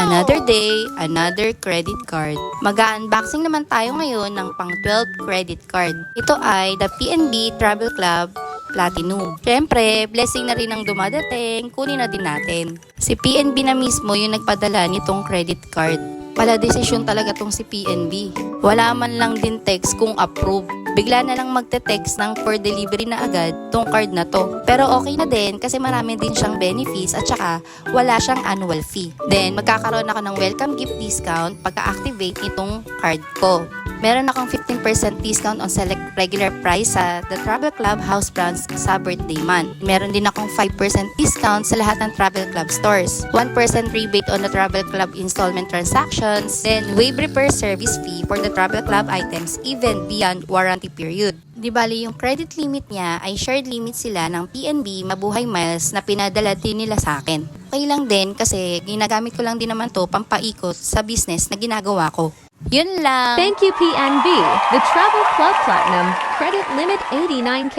Another day, another credit card. Mag-unboxing naman tayo ngayon ng pang 12 credit card. Ito ay the PNB Travel Club Platinum. Siyempre, blessing na rin ang dumadating, kunin na din natin. Si PNB na mismo yung nagpadala nitong credit card. Pala desisyon talaga tong si PNB. Wala man lang din text kung approve. Bigla na lang magte-text ng for delivery na agad tong card na to. Pero okay na din kasi marami din siyang benefits at saka wala siyang annual fee. Then magkakaroon ako ng welcome gift discount pagka-activate itong card ko. Meron akong 15% discount on select regular price sa The Travel Club House Brands sa birthday month. Meron din akong 5% discount sa lahat ng Travel Club stores. 1% rebate on the Travel Club installment transactions. Then waive repair service fee for the Travel Club items even beyond warranty period. Di bali yung credit limit niya ay shared limit sila ng PNB Mabuhay Miles na pinadala din nila sa akin. Okay lang din kasi ginagamit ko lang din naman to pampaikot sa business na ginagawa ko. Yun lang! Thank you PNB, the Travel Club Platinum, credit limit 89K.